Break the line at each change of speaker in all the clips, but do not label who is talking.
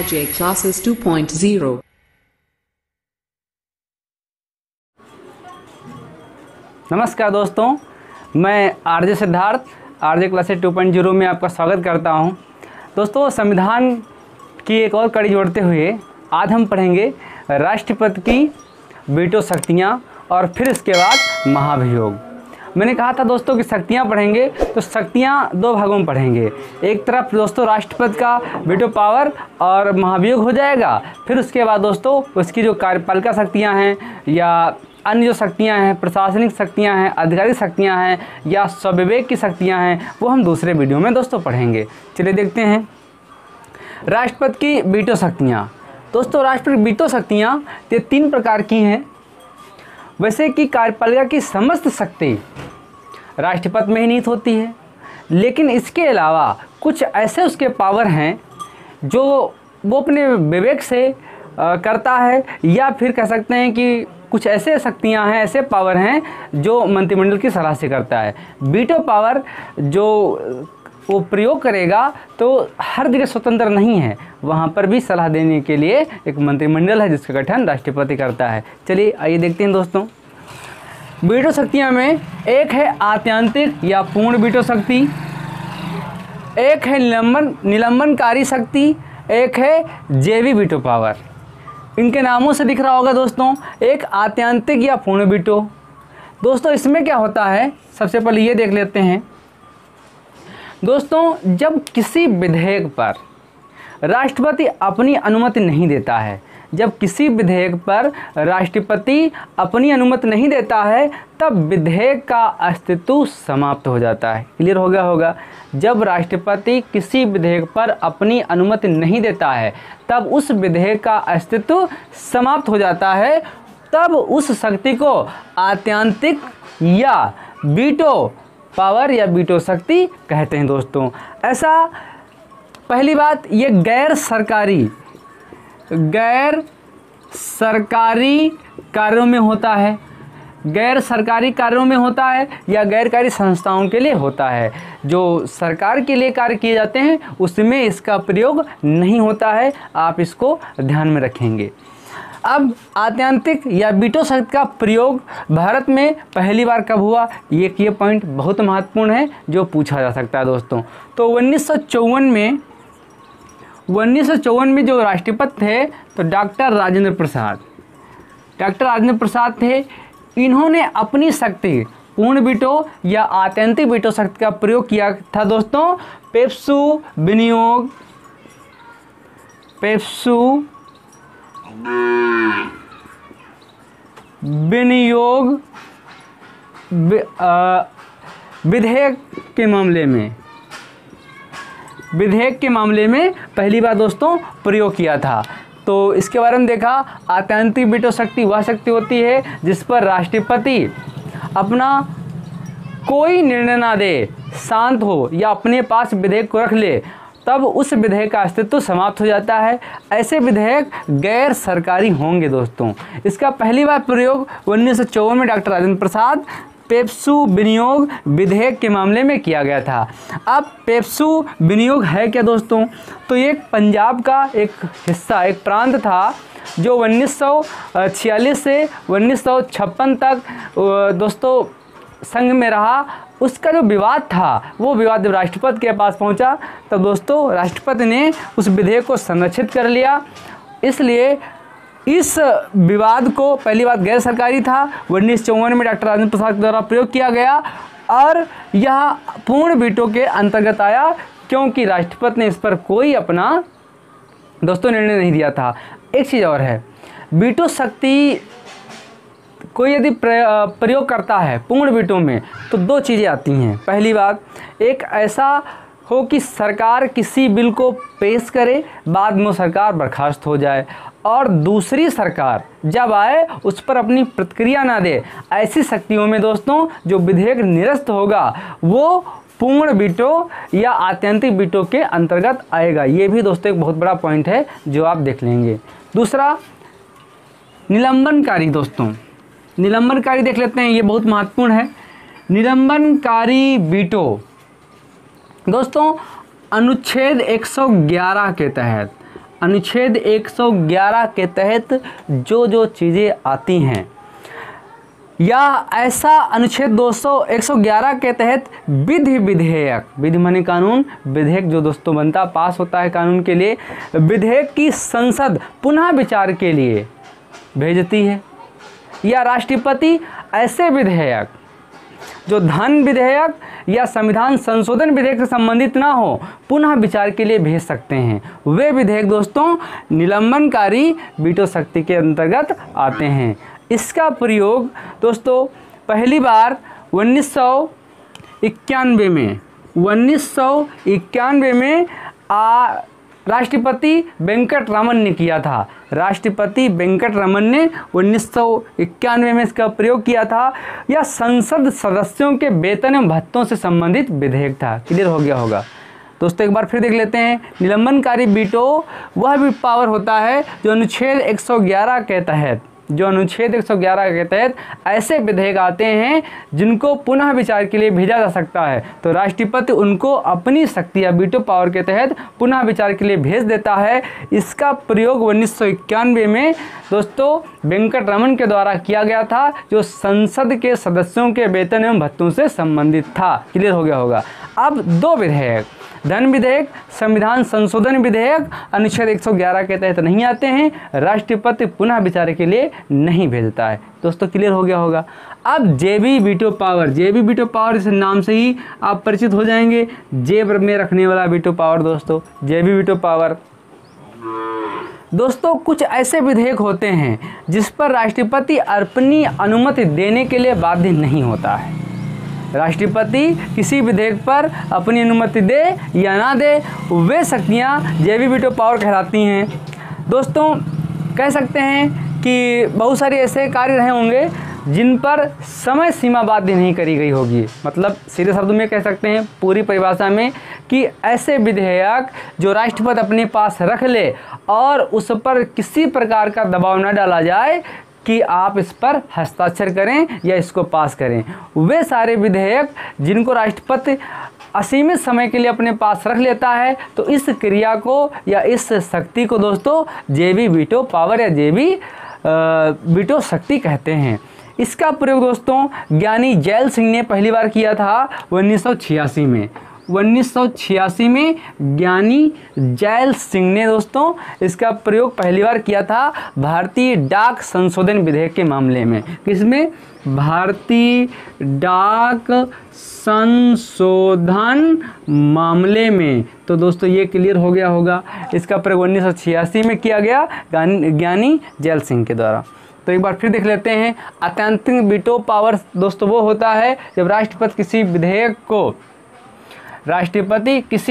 RJ Classes 2.0
नमस्कार दोस्तों, मैं आरजे सिद्धार्थ आरजे क्लासेस 2.0 में आपका स्वागत करता हूं। दोस्तों, संविधान की एक और कड़ी जोड़ते हुए आज हम पढ़ेंगे राष्ट्रपति की वीटो शक्तियां और फिर इसके बाद महाभियोग। मैंने कहा था दोस्तों कि शक्तियां पढ़ेंगे तो शक्तियां दो भागों में पढ़ेंगे। एक तरफ दोस्तों राष्ट्रपति का वीटो पावर और महाभियोग हो जाएगा, फिर उसके बाद दोस्तों उसकी जो कार्यपालिका शक्तियां हैं या अन्य जो शक्तियां हैं, प्रशासनिक शक्तियां हैं, आधिकारिक शक्तियां हैं या स्वविवेक की शक्तियां हैं, वो हम दूसरे वीडियो में दोस्तों पढ़ेंगे। चलिए देखते हैं राष्ट्रपति की वीटो शक्तियां। दोस्तों, राष्ट्रपति वीटो शक्तियां ये 3 प्रकार की हैं। वैसे कि कार्यपालिका की समस्त शक्ति राष्ट्रपति में ही निहित होती है, लेकिन इसके अलावा कुछ ऐसे उसके पावर हैं जो वो अपने विवेक से करता है, या फिर कह सकते हैं कि कुछ ऐसे शक्तियां हैं, ऐसे पावर हैं जो मंत्रिमंडल की सलाह से करता है। वीटो पावर जो वो प्रयोग करेगा तो हर जगह स्वतंत्र नहीं है, वहाँ पर भी सलाह देने के लिए एक मंत्रिमंडल है जिसका गठन राष्ट्रपति करता है। चलिए आइए देखते हैं दोस्तों। वीटो शक्तियाँ में एक है आत्यांतिक या पूर्ण वीटो शक्ति, एक है निलंबनकारी शक्ति, एक है जेवी वीटो पावर। इनके नामों से दिख रहा होगा दोस्तों, एक आत्यांतिक या पूर्ण वीटो। दोस्तों, इसमें क्या होता है, सबसे पहले ये देख लेते हैं। दोस्तों, जब किसी विधेयक पर राष्ट्रपति अपनी अनुमति नहीं देता है, जब किसी विधेयक पर राष्ट्रपति अपनी अनुमति नहीं देता है, तब विधेयक का अस्तित्व समाप्त हो जाता है। क्लियर हो गया होगा। जब राष्ट्रपति किसी विधेयक पर अपनी अनुमति नहीं देता है, तब उस विधेयक का अस्तित्व समाप्त हो जाता है। तब उस शक्ति को आत्यांतिक या वीटो पावर या वीटो शक्ति कहते हैं दोस्तों। ऐसा पहली बात, ये गैर सरकारी कार्यों में होता है, गैर सरकारी कार्यों में होता है या गैरकारी संस्थाओं के लिए होता है। जो सरकार के लिए कार्य किए जाते हैं उसमें इसका प्रयोग नहीं होता है, आप इसको ध्यान में रखेंगे। अब आत्यांतिक या वीटो शक्ति का प्रयोग भारत में पहली बार कब हुआ, ये पॉइंट बहुत महत्वपूर्ण है जो पूछा जा सकता है दोस्तों। तो 1954 में जो राष्ट्रपति थे तो डॉक्टर राजेंद्र प्रसाद थे। इन्होंने अपनी शक्ति पूर्ण वीटो या आत्यांतिक वीटो शक्ति का प्रयोग किया था दोस्तों पेप्सू विनियोग विधेयक के मामले में पहली बार दोस्तों प्रयोग किया था। तो इसके बारे में देखा, आत्यांतिक वीटो शक्ति वह शक्ति होती है जिस पर राष्ट्रपति अपना कोई निर्णय ना दे, शांत हो या अपने पास विधेयक को रख ले, तब उस विधेयक का अस्तित्व समाप्त हो जाता है। ऐसे विधेयक गैर सरकारी होंगे दोस्तों। इसका पहली बार प्रयोग 1954 में डॉक्टर राजेंद्र प्रसाद पेप्सू विनियोग विधेयक के मामले में किया गया था। अब पेप्सू विनियोग है क्या दोस्तों, तो ये पंजाब का एक हिस्सा, एक प्रांत था जो 1946 से 1956 तक दोस्तों संघ में रहा। उसका जो विवाद था, वो विवाद जब राष्ट्रपति के पास पहुंचा तब दोस्तों राष्ट्रपति ने उस विधेयक को संरक्षित कर लिया। इसलिए इस विवाद को पहली बार गैर सरकारी था, 1954 में डॉक्टर राजेंद्र प्रसाद के द्वारा प्रयोग किया गया और यह पूर्ण वीटो के अंतर्गत आया, क्योंकि राष्ट्रपति ने इस पर कोई अपना दोस्तों निर्णय नहीं दिया था। एक चीज़ और है, वीटो शक्ति कोई यदि प्रयोग करता है पूर्ण वीटो में तो 2 चीज़ें आती हैं। पहली बात, एक ऐसा हो कि सरकार किसी बिल को पेश करे, बाद में सरकार बर्खास्त हो जाए, और दूसरी सरकार जब आए उस पर अपनी प्रतिक्रिया ना दे। ऐसी शक्तियों में दोस्तों जो विधेयक निरस्त होगा वो पूर्ण वीटो या आत्यांतिक वीटो के अंतर्गत आएगा। ये भी दोस्तों एक बहुत बड़ा पॉइंट है जो आप देख लेंगे। दूसरा, निलंबनकारी। दोस्तों, निलंबनकारी देख लेते हैं, ये बहुत महत्वपूर्ण है। निलंबनकारी वीटो दोस्तों अनुच्छेद 111 के तहत अनुच्छेद 111 के तहत जो जो चीज़ें आती हैं, या ऐसा अनुच्छेद 111 के तहत विधेयक, विधि माने कानून, विधेयक जो दोस्तों बनता पास होता है कानून के लिए, विधेयक की संसद पुनः विचार के लिए भेजती है, या राष्ट्रपति ऐसे विधेयक जो धन विधेयक या संविधान संशोधन विधेयक से संबंधित ना हो पुनः विचार के लिए भेज सकते हैं। वे विधेयक दोस्तों निलंबनकारी वीटो शक्ति के अंतर्गत आते हैं। इसका प्रयोग दोस्तों पहली बार 1991 में राष्ट्रपति वेंकट रमन ने किया था। राष्ट्रपति वेंकट रमन ने 1991 में इसका प्रयोग किया था। यह संसद सदस्यों के वेतन एवं भत्तों से संबंधित विधेयक था। क्लियर हो गया होगा दोस्तों। एक बार फिर देख लेते हैं। निलंबनकारी वीटो वह भी पावर होता है जो अनुच्छेद 111 के तहत ऐसे विधेयक आते हैं जिनको पुनः विचार के लिए भेजा जा सकता है, तो राष्ट्रपति उनको अपनी शक्ति या वीटो पावर के तहत पुनः विचार के लिए भेज देता है। इसका प्रयोग 1991 में दोस्तों वेंकट रमन के द्वारा किया गया था, जो संसद के सदस्यों के वेतन एवं भत्तों से संबंधित था। क्लियर हो गया होगा। अब दो विधेयक, धन विधेयक, संविधान संशोधन विधेयक अनुच्छेद 111 के तहत नहीं आते हैं, राष्ट्रपति पुनः विचार के लिए नहीं भेजता है। दोस्तों क्लियर हो गया होगा। अब जेबी वीटो पावर, इस नाम से ही आप परिचित हो जाएंगे। जेब में रखने वाला वीटो पावर दोस्तों, जेबी वीटो पावर। दोस्तों कुछ ऐसे विधेयक होते हैं जिस पर राष्ट्रपति अपनी अनुमति देने के लिए बाध्य नहीं होता है। राष्ट्रपति किसी विधेयक पर अपनी अनुमति दे या ना दे, वे शक्तियाँ जेबी वीटो पावर कहलाती हैं। दोस्तों कह सकते हैं कि बहुत सारे ऐसे कार्य रहे होंगे जिन पर समय सीमा बाध्य नहीं करी गई होगी। मतलब सीधे शब्दों में कह सकते हैं पूरी परिभाषा में कि ऐसे विधेयक जो राष्ट्रपति अपने पास रख ले और उस पर किसी प्रकार का दबाव न डाला जाए कि आप इस पर हस्ताक्षर करें या इसको पास करें, वे सारे विधेयक जिनको राष्ट्रपति असीमित समय के लिए अपने पास रख लेता है, तो इस क्रिया को या इस शक्ति को दोस्तों जेबी वीटो पावर या जेबी वीटो शक्ति कहते हैं। इसका प्रयोग दोस्तों ज्ञानी जैल सिंह ने पहली बार किया था 1986 में। 1986 में ज्ञानी जैल सिंह ने दोस्तों इसका प्रयोग पहली बार किया था भारतीय डाक संशोधन विधेयक के मामले में। किसमें? भारतीय डाक संशोधन मामले में। तो दोस्तों ये क्लियर हो गया होगा। इसका प्रयोग 1986 में किया गया ज्ञानी जैल सिंह के द्वारा। तो एक बार फिर देख लेते हैं। अत्यंतिक वीटो पावर दोस्तों वो होता है जब राष्ट्रपति किसी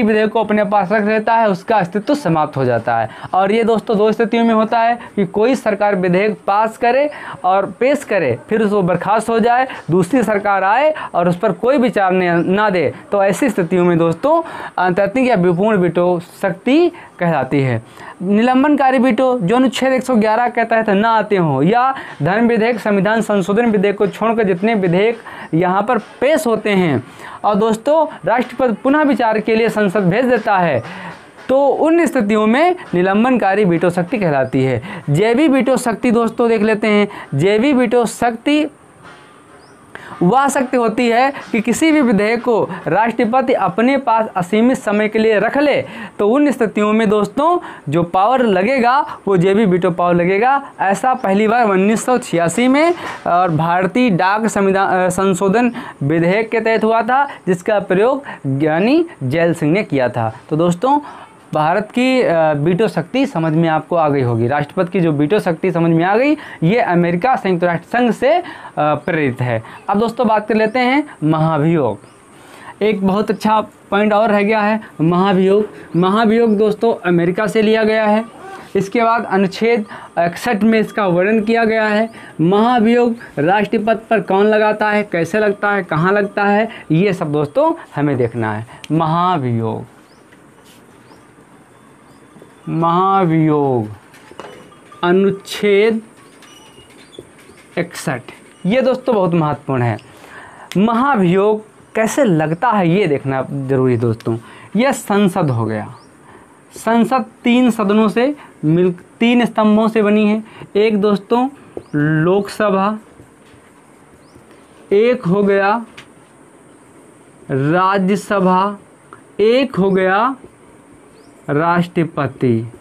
विधेयक को अपने पास रख लेता है, उसका अस्तित्व समाप्त हो जाता है। और ये दोस्तों दो स्थितियों में होता है कि कोई सरकार विधेयक पास करे और पेश करे, फिर उसको बर्खास्त हो जाए, दूसरी सरकार आए और उस पर कोई विचार ना दे, तो ऐसी स्थितियों में दोस्तों अत्यंतिक या विपूर्ण वीटो शक्ति कहलाती है। निलंबनकारी वीटो जो अनुच्छेद 111 के तहत न आते हों, या धन विधेयक, संविधान संशोधन विधेयक को छोड़कर जितने विधेयक यहाँ पर पेश होते हैं और दोस्तों राष्ट्रपति पुनः विचार के लिए संसद भेज देता है, तो उन स्थितियों में निलंबनकारी वीटो शक्ति कहलाती है। जेबी वीटो शक्ति दोस्तों देख लेते हैं। जेबी वीटो शक्ति वह शक्ति होती है कि किसी भी विधेयक को राष्ट्रपति अपने पास असीमित समय के लिए रख ले, तो उन स्थितियों में दोस्तों जो पावर लगेगा वो जेबी वीटो पावर लगेगा। ऐसा पहली बार 1986 में और भारतीय डाक संविधान संशोधन विधेयक के तहत हुआ था, जिसका प्रयोग ज्ञानी जैल सिंह ने किया था। तो दोस्तों भारत की वीटो शक्ति समझ में आपको आ गई होगी। राष्ट्रपति की जो वीटो शक्ति समझ में आ गई, ये अमेरिका संयुक्त राष्ट्र संघ से प्रेरित है। अब दोस्तों बात कर लेते हैं महाभियोग। एक बहुत अच्छा पॉइंट और रह गया है, महाभियोग दोस्तों अमेरिका से लिया गया है। इसके बाद अनुच्छेद 61 में इसका वर्णन किया गया है। महाभियोग राष्ट्रपति पर कौन लगाता है, कैसे लगता है, कहाँ लगता है, ये सब दोस्तों हमें देखना है। महाभियोग अनुच्छेद 61, ये दोस्तों बहुत महत्वपूर्ण है। महाभियोग कैसे लगता है ये देखना जरूरी दोस्तों। यह संसद हो गया, संसद 3 सदनों से मिल 3 स्तंभों से बनी है। एक दोस्तों लोकसभा, एक हो गया राज्यसभा, एक हो गया राष्ट्रपति।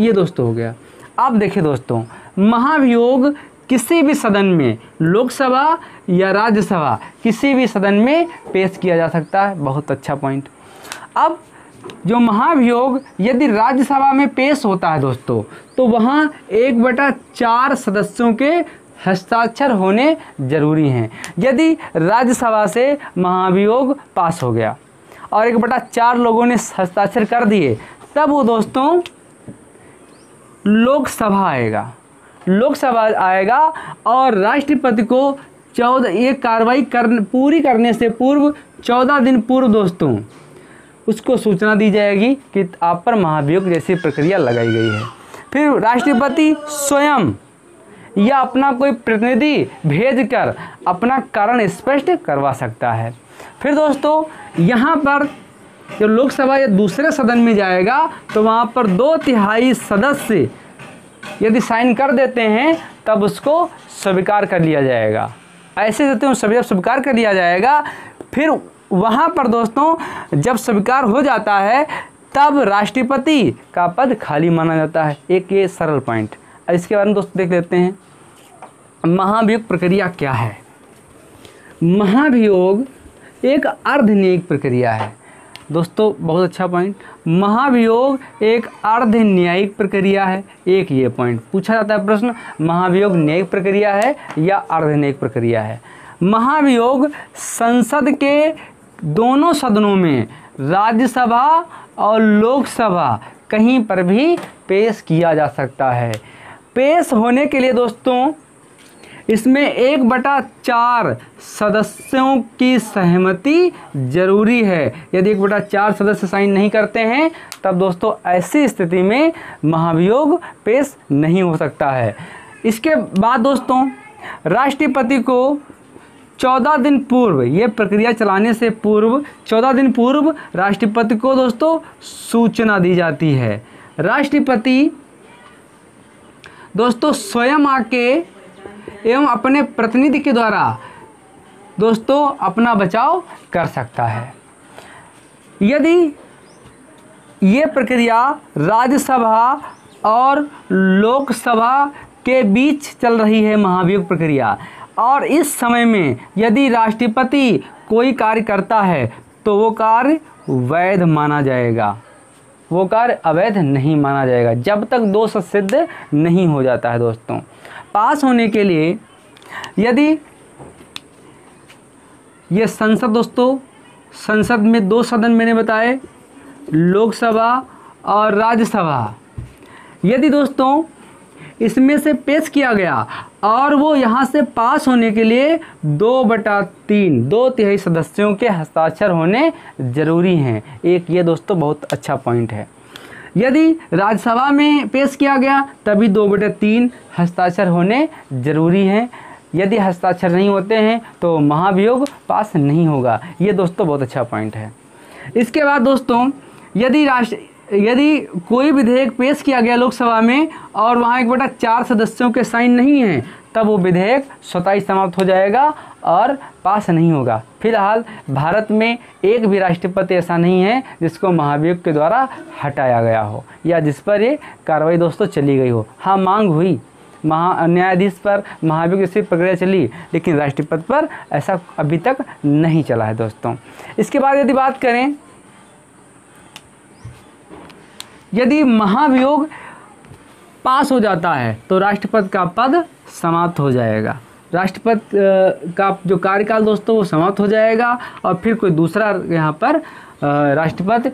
ये दोस्तों हो गया। अब देखिए दोस्तों, महाभियोग किसी भी सदन में, लोकसभा या राज्यसभा, किसी भी सदन में पेश किया जा सकता है। बहुत अच्छा पॉइंट। अब जो महाभियोग यदि राज्यसभा में पेश होता है दोस्तों, तो वहाँ 1/4 सदस्यों के हस्ताक्षर होने जरूरी हैं। यदि राज्यसभा से महाभियोग पास हो गया और 1/4 लोगों ने हस्ताक्षर कर दिए, तब वो दोस्तों लोकसभा आएगा। लोकसभा आएगा और राष्ट्रपति को 14 ये कार्रवाई पूरी करने से पूर्व 14 दिन पूर्व दोस्तों उसको सूचना दी जाएगी कि आप पर महाभियोग जैसी प्रक्रिया लगाई गई है। फिर राष्ट्रपति स्वयं या अपना कोई प्रतिनिधि भेजकर अपना कारण स्पष्ट करवा सकता है। फिर दोस्तों यहाँ पर जो लोकसभा या दूसरे सदन में जाएगा तो वहाँ पर 2/3 सदस्य यदि साइन कर देते हैं तब उसको स्वीकार कर लिया जाएगा। ऐसे देते हैं सभी स्वीकार कर लिया जाएगा। फिर वहाँ पर दोस्तों जब स्वीकार हो जाता है तब राष्ट्रपति का पद खाली माना जाता है। एक ये सरल पॉइंट। इसके बारे में दोस्तों देख लेते हैं महाभियोग प्रक्रिया क्या है। महाभियोग एक अर्धन्यायिक प्रक्रिया है दोस्तों। बहुत अच्छा पॉइंट। महाभियोग एक अर्धन्यायिक प्रक्रिया है। एक ये पॉइंट पूछा जाता है प्रश्न, महाभियोग न्यायिक प्रक्रिया है या अर्धन्यायिक प्रक्रिया है। महाभियोग संसद के दोनों सदनों में, राज्यसभा और लोकसभा, कहीं पर भी पेश किया जा सकता है। पेश होने के लिए दोस्तों इसमें 1/4 सदस्यों की सहमति जरूरी है। यदि 1/4 सदस्य साइन नहीं करते हैं तब दोस्तों ऐसी स्थिति में महाभियोग पेश नहीं हो सकता है। इसके बाद दोस्तों राष्ट्रपति को 14 दिन पूर्व, ये प्रक्रिया चलाने से पूर्व 14 दिन पूर्व राष्ट्रपति को दोस्तों सूचना दी जाती है। राष्ट्रपति दोस्तों स्वयं आके एवं अपने प्रतिनिधि के द्वारा दोस्तों अपना बचाव कर सकता है। यदि ये प्रक्रिया राज्यसभा और लोकसभा के बीच चल रही है महाभियोग प्रक्रिया, और इस समय में यदि राष्ट्रपति कोई कार्य करता है तो वो कार्य वैध माना जाएगा, वो कार्य अवैध नहीं माना जाएगा जब तक दोष सिद्ध नहीं हो जाता है। दोस्तों पास होने के लिए यदि ये संसद, दोस्तों संसद में 2 सदन मैंने बताए, लोकसभा और राज्यसभा, यदि दोस्तों इसमें से पेश किया गया और वो यहाँ से पास होने के लिए 2/3 2/3 सदस्यों के हस्ताक्षर होने जरूरी हैं। एक ये दोस्तों बहुत अच्छा पॉइंट है। यदि राज्यसभा में पेश किया गया तभी 2/3 हस्ताक्षर होने जरूरी हैं। यदि हस्ताक्षर नहीं होते हैं तो महाभियोग पास नहीं होगा। ये दोस्तों बहुत अच्छा पॉइंट है। इसके बाद दोस्तों यदि कोई विधेयक पेश किया गया लोकसभा में और वहाँ 1/4 सदस्यों के साइन नहीं हैं तब वो विधेयक स्वतः ही समाप्त हो जाएगा और पास नहीं होगा। फिलहाल भारत में एक भी राष्ट्रपति ऐसा नहीं है जिसको महाभियोग के द्वारा हटाया गया हो या जिस पर ये कार्रवाई दोस्तों चली गई हो। हाँ, मांग हुई, न्यायाधीश पर महाभियोग जैसी प्रक्रिया चली, लेकिन राष्ट्रपति पर ऐसा अभी तक नहीं चला है दोस्तों। इसके बाद यदि बात करें, यदि महाभियोग पास हो जाता है तो राष्ट्रपति का पद समाप्त हो जाएगा। राष्ट्रपति का जो कार्यकाल दोस्तों वो समाप्त हो जाएगा और फिर कोई दूसरा यहाँ पर राष्ट्रपति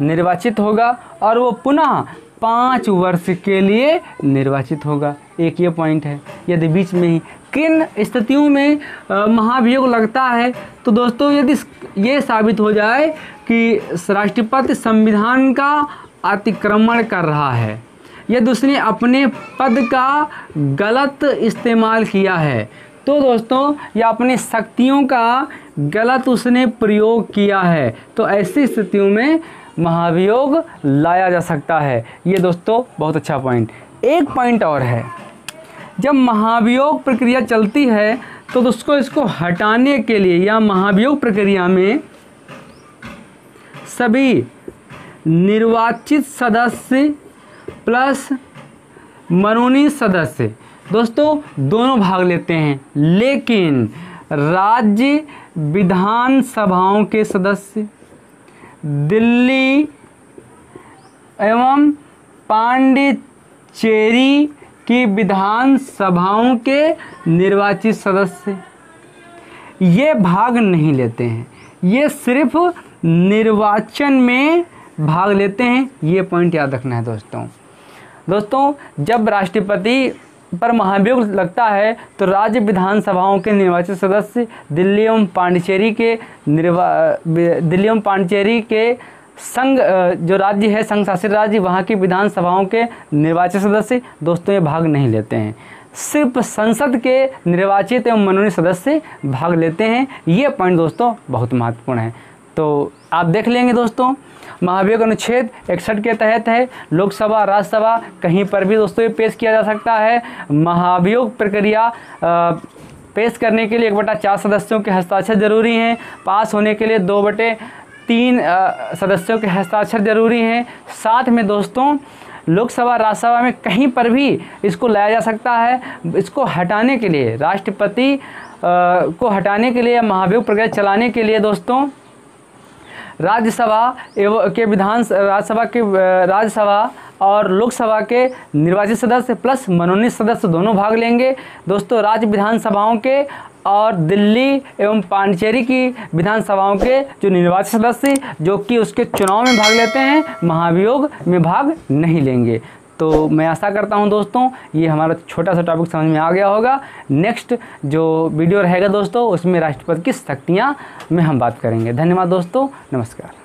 निर्वाचित होगा और वो पुनः 5 वर्ष के लिए निर्वाचित होगा। एक ये पॉइंट है। यदि बीच में ही किन स्थितियों में महाभियोग लगता है तो दोस्तों यदि ये साबित हो जाए कि राष्ट्रपति संविधान का अतिक्रमण कर रहा है, यदि उसने अपने पद का गलत इस्तेमाल किया है तो दोस्तों या अपनी शक्तियों का गलत उसने प्रयोग किया है, तो ऐसी स्थितियों में महाभियोग लाया जा सकता है। ये दोस्तों बहुत अच्छा पॉइंट। एक पॉइंट और है, जब महाभियोग प्रक्रिया चलती है तो दोस्तों इसको हटाने के लिए या महाभियोग प्रक्रिया में सभी निर्वाचित सदस्य प्लस मनोनीत सदस्य दोस्तों दोनों भाग लेते हैं, लेकिन राज्य विधानसभाओं के सदस्य, दिल्ली एवं पांडिचेरी की विधानसभाओं के निर्वाचित सदस्य ये भाग नहीं लेते हैं, ये सिर्फ निर्वाचन में भाग लेते हैं। ये पॉइंट याद रखना है दोस्तों। जब राष्ट्रपति पर महाभियोग लगता है तो राज्य विधानसभाओं के निर्वाचित सदस्य, दिल्ली एवं पांडिचेरी के संघ जो राज्य है, संघ शासित राज्य, वहाँ की विधानसभाओं के निर्वाचित सदस्य दोस्तों ये भाग नहीं लेते हैं। सिर्फ संसद के निर्वाचित एवं मनोनीत सदस्य भाग लेते हैं। ये पॉइंट दोस्तों बहुत महत्वपूर्ण है। तो आप देख लेंगे दोस्तों, महाभियोग अनुच्छेद 61 के तहत है। लोकसभा, राज्यसभा कहीं पर भी दोस्तों ये पेश किया जा सकता है। महाभियोग प्रक्रिया पेश करने के लिए 1/4 सदस्यों के हस्ताक्षर जरूरी हैं। पास होने के लिए 2/3 सदस्यों के हस्ताक्षर जरूरी हैं। साथ में दोस्तों लोकसभा, राज्यसभा में कहीं पर भी इसको लाया जा सकता है। इसको हटाने के लिए, राष्ट्रपति को हटाने के लिए, महाभियोग प्रक्रिया चलाने के लिए दोस्तों राज्यसभा और लोकसभा के निर्वाचित सदस्य प्लस मनोनीत सदस्य दोनों भाग लेंगे। दोस्तों राज्य विधानसभाओं के और दिल्ली एवं पांडिचेरी की विधानसभाओं के जो निर्वाचित सदस्य जो कि उसके चुनाव में भाग लेते हैं, महाभियोग में भाग नहीं लेंगे। तो मैं आशा करता हूं दोस्तों ये हमारा छोटा सा टॉपिक समझ में आ गया होगा। नेक्स्ट जो वीडियो रहेगा दोस्तों उसमें राष्ट्रपति की शक्तियां में हम बात करेंगे। धन्यवाद दोस्तों, नमस्कार।